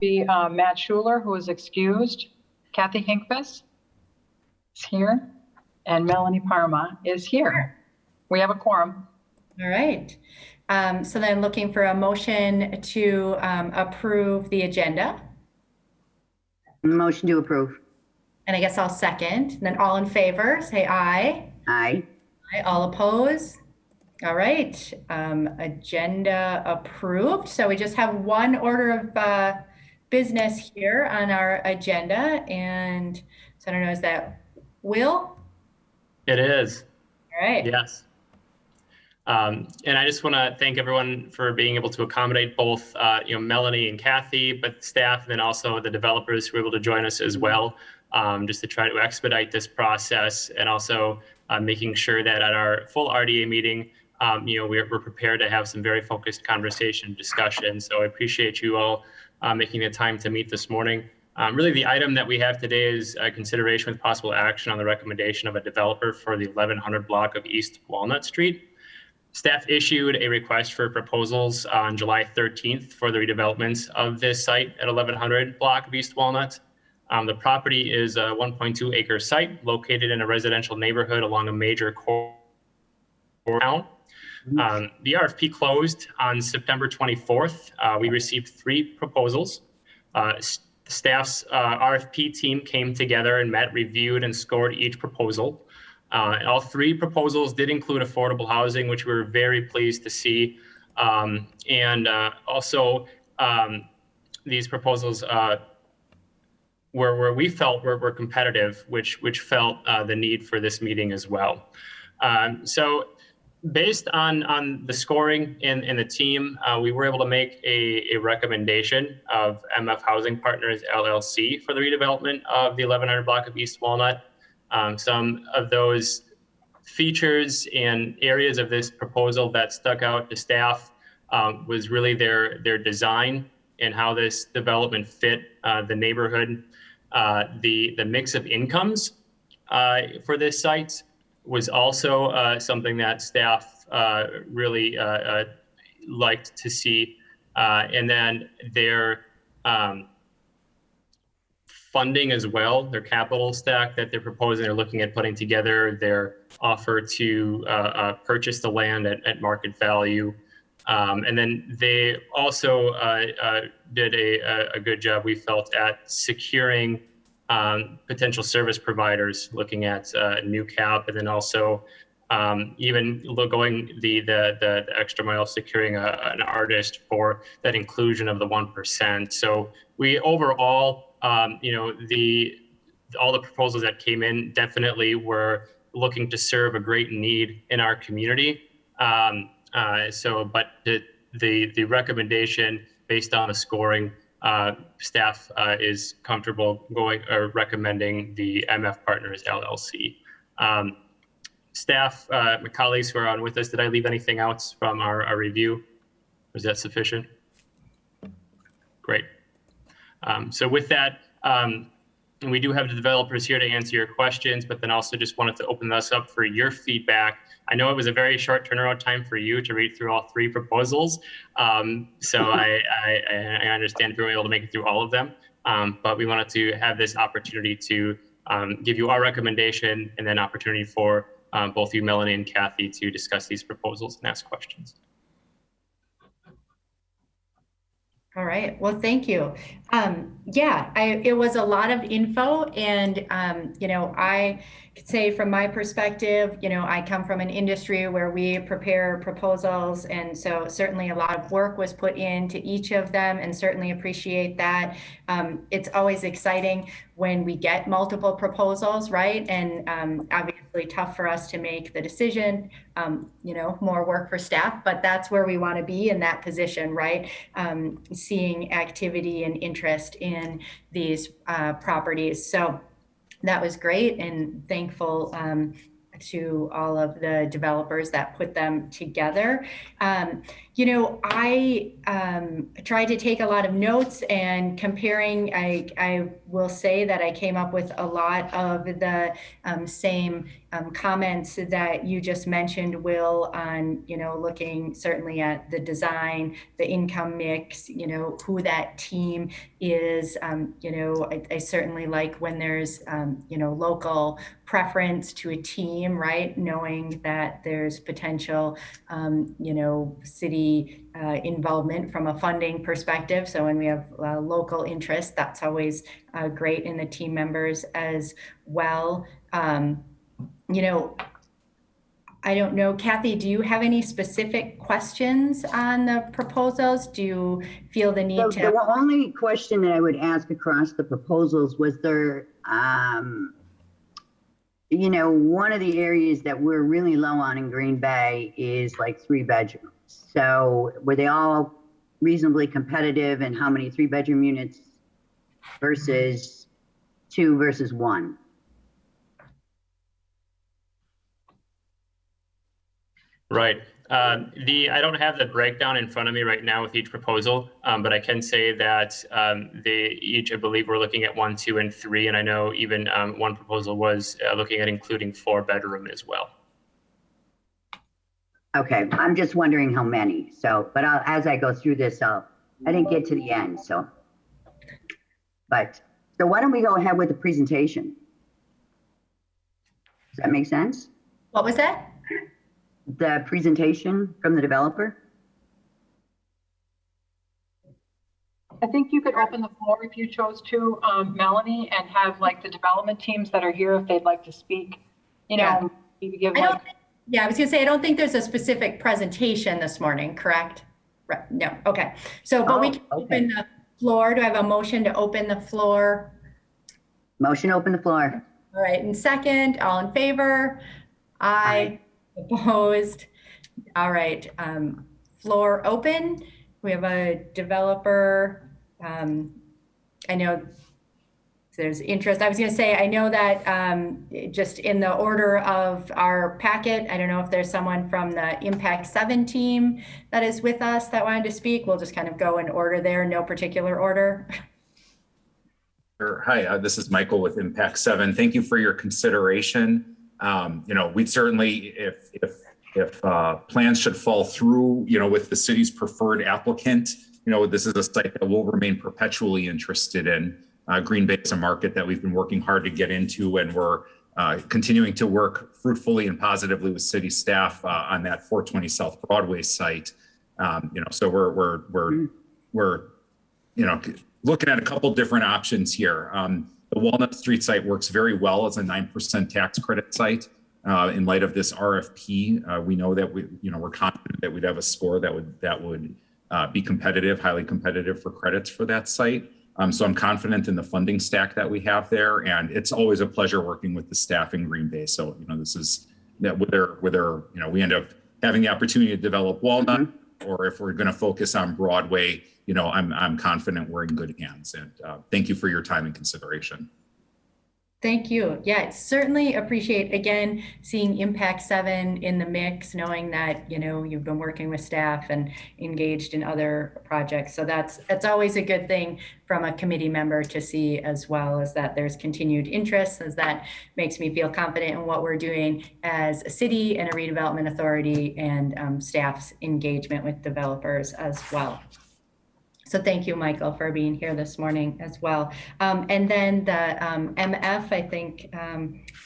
be Matt Schuler, who is excused. Kathy Hinkvis is here, and Melanie Parma is here. We have a quorum. All right. So then looking for a motion to approve the agenda. Motion to approve. And I guess I'll second. And then all in favor, say aye. Aye. Aye. All opposed? All right. Agenda approved. So we just have one order of business here on our agenda. And so I don't know, is that Will? It is. All right. Yes. And I just want to thank everyone for being able to accommodate both, Melanie and Kathy, but staff, and then also the developers who were able to join us as well, just to try to expedite this process, and also making sure that at our full RDA meeting, we're prepared to have some very focused conversation discussion. So I appreciate you all making the time to meet this morning. Really, the item that we have today is consideration with possible action on the recommendation of a developer for the 1100 block of East Walnut Street. Staff issued a request for proposals on July 13th for the redevelopment of this site at 1100 block of East Walnut. The property is a 1.2 acre site located in a residential neighborhood along a major core town. The RFP closed on September 24th. We received 3 proposals. Staff's RFP team came together and met, reviewed, and scored each proposal. All 3 proposals did include affordable housing, which we were very pleased to see. Also, these proposals where we felt were competitive, which felt the need for this meeting as well. So based on the scoring in the team, we were able to make a recommendation of MF Housing Partners LLC for the redevelopment of the 1100 block of East Walnut. Some of those features and areas of this proposal that stuck out to staff was really their design and how this development fit the neighborhood. The mix of incomes for this site was also something that staff really liked to see. And then their funding as well, their capital stack that they're proposing, they're looking at putting together, their offer to purchase the land at market value. And then they also did a good job, we felt, at securing potential service providers, looking at new cap, and then also even going the extra mile, securing an artist for that inclusion of the 1%. So we overall, all the proposals that came in definitely were looking to serve a great need in our community. But the recommendation based on the scoring, staff is comfortable recommending the MF Partners LLC. Staff, my colleagues who are on with us, did I leave anything else from our review? Was that sufficient? Great. So with that, we do have the developers here to answer your questions, but then also just wanted to open this up for your feedback. I know it was a very short turnaround time for you to read through all 3 proposals. So I understand if you were able to make it through all of them, but we wanted to have this opportunity to give you our recommendation, and then opportunity for both you, Melanie and Kathy, to discuss these proposals and ask questions. All right. Well, thank you. It was a lot of info, and I could say from my perspective, I come from an industry where we prepare proposals, and so certainly a lot of work was put into each of them, and certainly appreciate that. It's always exciting when we get multiple proposals, right? And obviously tough for us to make the decision, more work for staff, but that's where we want to be, in that position, right? Seeing activity and interest in these properties. So that was great, and thankful to all of the developers that put them together. I tried to take a lot of notes and comparing, I will say that I came up with a lot of the same comments that you just mentioned, Will, on, looking certainly at the design, the income mix, who that team is. I certainly like when there's, local preference to a team, right? Knowing that there's potential, city involvement from a funding perspective. So when we have local interest, that's always great in the team members as well. I don't know, Kathy, do you have any specific questions on the proposals? Do you feel the need to? The only question that I would ask across the proposals was there, one of the areas that we're really low on in Green Bay is like 3 bedrooms. So were they all reasonably competitive, and how many 3-bedroom units versus 2 versus 1? Right. I don't have the breakdown in front of me right now with each proposal, but I can say that they each, I believe, we're looking at 1, 2, and 3, and I know even one proposal was looking at including 4-bedroom as well. Okay, I'm just wondering how many. So, but as I go through this, I didn't get to the end. So why don't we go ahead with the presentation? Does that make sense? What was that? The presentation from the developer? I think you could open the floor if you chose to, Melanie, and have like the development teams that are here if they'd like to speak, maybe give I was gonna say, I don't think there's a specific presentation this morning, correct? Right. No, okay. So, but we can open the floor. Do I have a motion to open the floor? Motion to open the floor. All right, and second, all in favor? Aye. Opposed? All right, floor open. We have a developer. I know there's interest. I was going to say, I know that just in the order of our packet, I don't know if there's someone from the Impact 7 team that is with us that wanted to speak. We'll just kind of go in order there, no particular order. Sure. Hi, this is Michael with Impact 7. Thank you for your consideration. We'd certainly, if plans should fall through, with the city's preferred applicant, this is a site that we'll remain perpetually interested in. Green Bay is a market that we've been working hard to get into, and we're continuing to work fruitfully and positively with city staff on that 420 South Broadway site. So we're looking at a couple different options here. The Walnut Street site works very well as a 9% tax credit site. In light of this RFP, we know that we're confident that we'd have a score that would be competitive, highly competitive for credits for that site. So I'm confident in the funding stack that we have there, and it's always a pleasure working with the staff in Green Bay. So this is that whether we end up having the opportunity to develop Walnut, or if we're going to focus on Broadway, I'm confident we're in good hands. And thank you for your time and consideration. Thank you. Yeah, certainly appreciate, again, seeing Impact 7 in the mix, knowing that, you've been working with staff and engaged in other projects. So that's always a good thing from a committee member to see, as well as that there's continued interest, as that makes me feel confident in what we're doing as a city and a redevelopment authority, and staff's engagement with developers as well. So thank you, Michael, for being here this morning as well. And then the MF, I think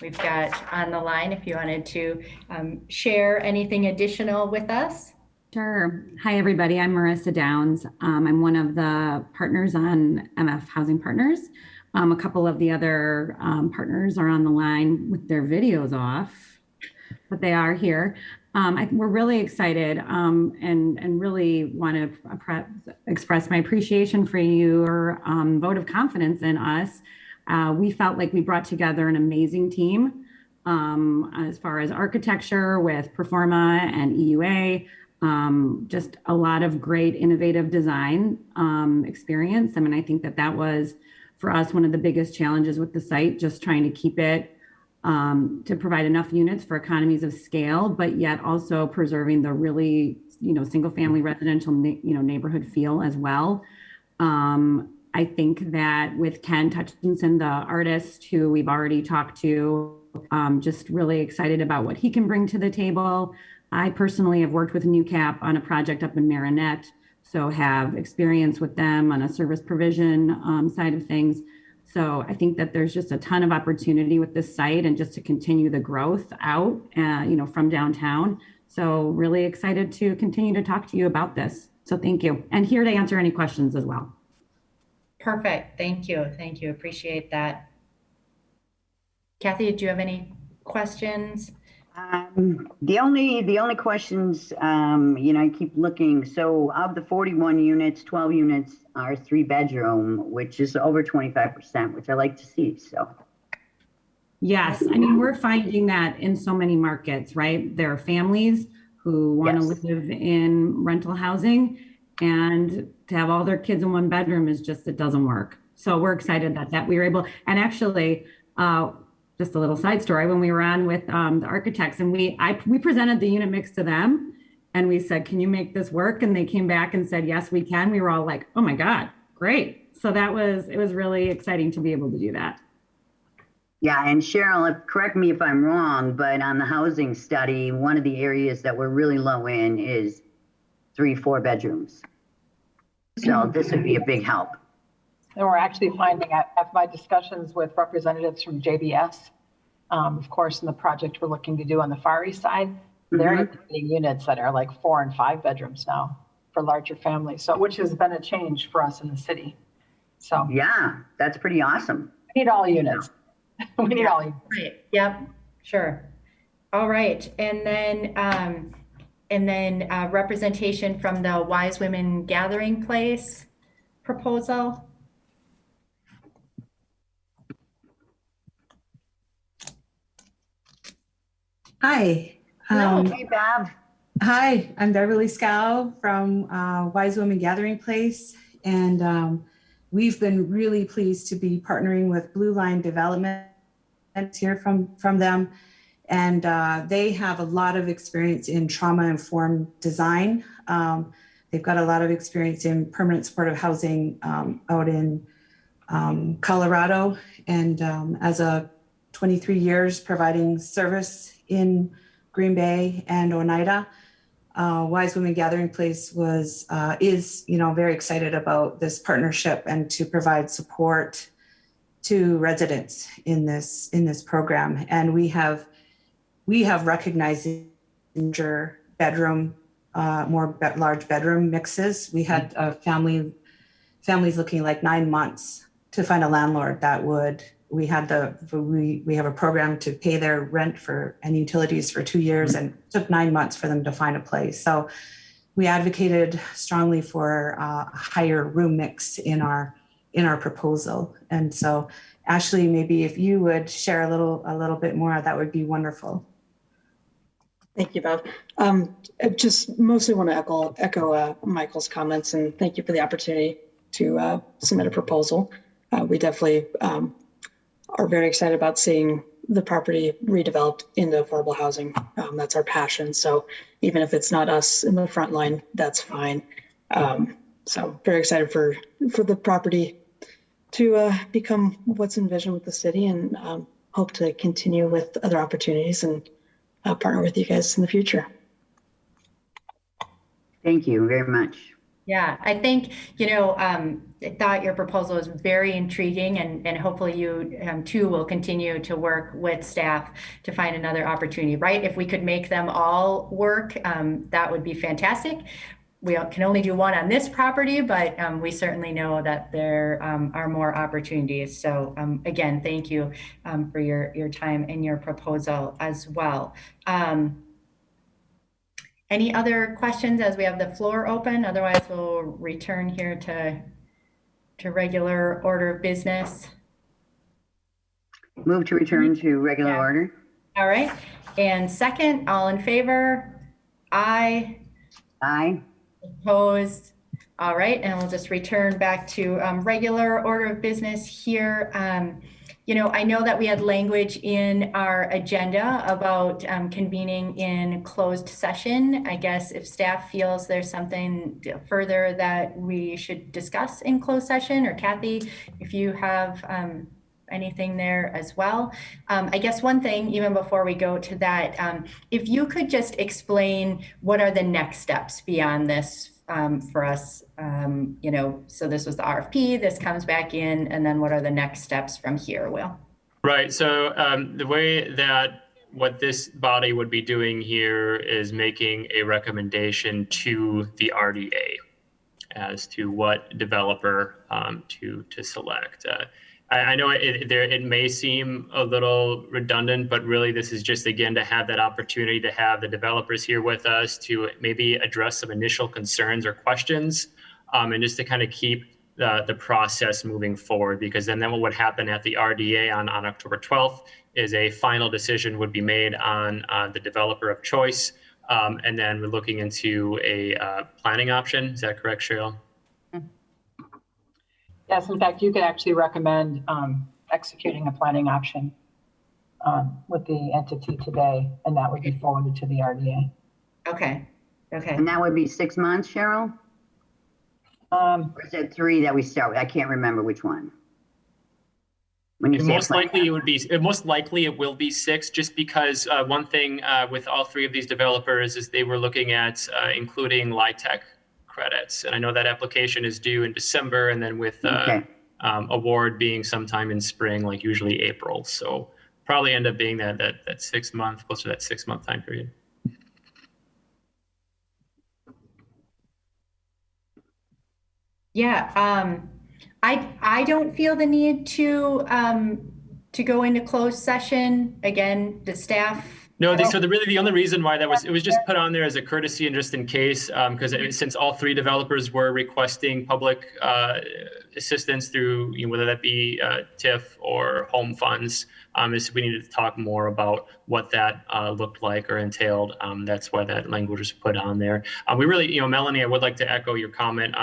we've got on the line, if you wanted to share anything additional with us. Sure. Hi, everybody. I'm Marissa Downs. I'm one of the partners on MF Housing Partners. A couple of the other partners are on the line with their videos off, but they are here. We're really excited and really want to express my appreciation for your vote of confidence in us. We felt like we brought together an amazing team as far as architecture with Performa and EUA, just a lot of great innovative design experience. I mean, I think that was for us one of the biggest challenges with the site, just trying to keep it to provide enough units for economies of scale, but yet also preserving the really, single family residential, neighborhood feel as well. I think that with Ken Hutchinson, the artist who we've already talked to, just really excited about what he can bring to the table. I personally have worked with NewCap on a project up in Marinette, so have experience with them on a service provision side of things. So I think that there's just a ton of opportunity with this site and just to continue the growth out, from downtown. So really excited to continue to talk to you about this. So thank you. And here to answer any questions as well. Perfect. Thank you. Thank you. Appreciate that. Kathy, do you have any questions? The only questions, I keep looking. So of the 41 units, 12 units are 3-bedroom, which is over 25%, which I like to see. So. Yes, I mean, we're finding that in so many markets, right? There are families who want to live in rental housing, and to have all their kids in one bedroom is just, it doesn't work. So we're excited that we were able, and actually, just a little side story, when we were on with the architects and we presented the unit mix to them and we said, can you make this work? And they came back and said, yes, we can. We were all like, oh my God, great. So it was really exciting to be able to do that. Yeah, and Cheryl, correct me if I'm wrong, but on the housing study, one of the areas that we're really low in is 3-4 bedrooms. So this would be a big help. And we're actually finding, after my discussions with representatives from JBS, of course, in the project we're looking to do on the Far East side, they're getting units that are like 4 and 5 bedrooms now for larger families. So, which has been a change for us in the city. So yeah, that's pretty awesome. We need all units. We need all units. Right. Yep. Sure. All right. And then representation from the Wise Women Gathering Place proposal. Hi. Hey, Bob. Hi, I'm Beverly Scow from Wise Women Gathering Place. And we've been really pleased to be partnering with Blue Line Development here from them. And they have a lot of experience in trauma-informed design. They've got a lot of experience in permanent supportive housing out in Colorado. And as a 23 years providing service in Green Bay and Oneida, Wise Women Gathering Place is very excited about this partnership and to provide support to residents in this program. And we have recognized larger bedroom, large bedroom mixes. We had families looking like 9 months to find a landlord that would. We have a program to pay their rent and utilities for 2 years, and it took 9 months for them to find a place. So we advocated strongly for a higher room mix in our proposal. And so Ashley, maybe if you would share a little bit more, that would be wonderful. Thank you, Bev. I just mostly want to echo Michael's comments, and thank you for the opportunity to submit a proposal. We definitely are very excited about seeing the property redeveloped into affordable housing. That's our passion. So even if it's not us in the front line, that's fine. So very excited for the property to become what's envisioned with the city, and hope to continue with other opportunities and partner with you guys in the future. Thank you very much. Yeah, I think, I thought your proposal was very intriguing, and hopefully you too will continue to work with staff to find another opportunity, right? If we could make them all work, that would be fantastic. We can only do one on this property, but we certainly know that there are more opportunities. So again, thank you for your time and your proposal as well. Any other questions as we have the floor open? Otherwise, we'll return here to regular order of business. Move to return to regular order. All right. And second, all in favor? Aye. Aye. Opposed? All right. And we'll just return back to regular order of business here. I know that we had language in our agenda about convening in closed session. I guess if staff feels there's something further that we should discuss in closed session, or Kathy, if you have anything there as well. I guess one thing, even before we go to that, if you could just explain what are the next steps beyond this for us, so this was the RFP, this comes back in, and then what are the next steps from here, Will? Right. So the way that what this body would be doing here is making a recommendation to the RDA as to what developer to select. I know it may seem a little redundant, but really this is just, again, to have that opportunity to have the developers here with us to maybe address some initial concerns or questions, and just to kind of keep the process moving forward, because then what would happen at the RDA on October 12th is a final decision would be made on the developer of choice. And then we're looking into a planning option. Is that correct, Cheryl? Yes, in fact, you could actually recommend executing a planning option with the entity today, and that would be forwarded to the RDA. Okay. And that would be 6 months, Cheryl? Or is it 3 that we start with? I can't remember which one. When you say Most likely it will be 6, just because one thing with all 3 of these developers is they were looking at including LIHTC credits. And I know that application is due in December, and then with award being sometime in spring, like usually April. So probably end up being that 6 month, close to that 6 month time period. Yeah, I don't feel the need to go into closed session. Again, the staff. No, so really the only reason why it was just put on there as a courtesy and just in case, because since all 3 developers were requesting public assistance through, whether that be TIF or home funds, we needed to talk more about what that looked like or entailed. That's why that language was put on there. We really, Melanie, I would like to echo your comment.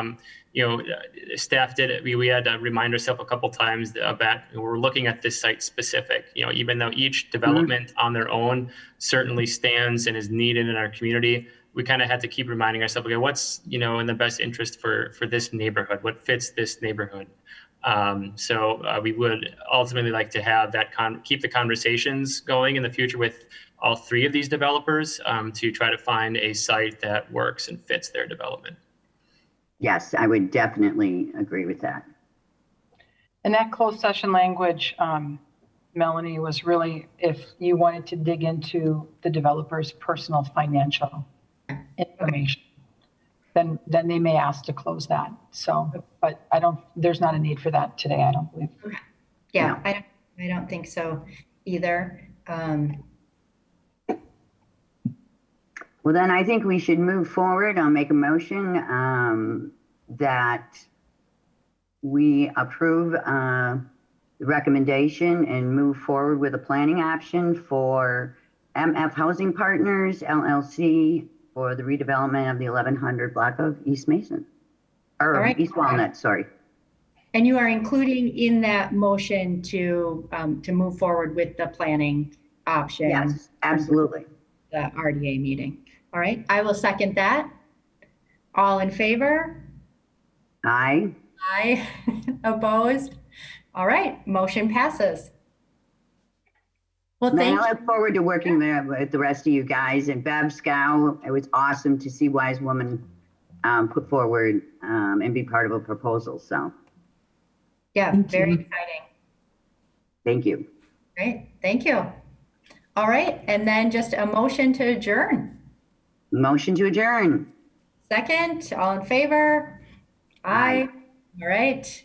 Staff did it. We had to remind ourselves a couple times that we're looking at this site specific. Even though each development on their own certainly stands and is needed in our community, we kind of had to keep reminding ourselves, okay, what's in the best interest for this neighborhood? What fits this neighborhood? So we would ultimately like to have that keep the conversations going in the future with all 3 of these developers to try to find a site that works and fits their development. Yes, I would definitely agree with that. And that closed session language, Melanie, was really if you wanted to dig into the developer's personal financial information, then they may ask to close that. So, but there's not a need for that today, I don't believe. Okay. Yeah, no. I don't think so either. Well, then I think we should move forward. I'll make a motion that we approve the recommendation and move forward with a planning option for MF Housing Partners, LLC, for the redevelopment of the 1100 block of East Mason, or East Walnut, sorry. And you are including in that motion to move forward with the planning option? Yes, absolutely. The RDA meeting. All right, I will second that. All in favor? Aye. Aye. Opposed? All right, motion passes. Well, thank you. I look forward to working there with the rest of you guys. And Bev Scow, it was awesome to see Wise Woman put forward and be part of a proposal. So, yeah, very exciting. Thank you. Great, thank you. All right, and then just a motion to adjourn. Motion to adjourn. Second, all in favor? Aye. All right,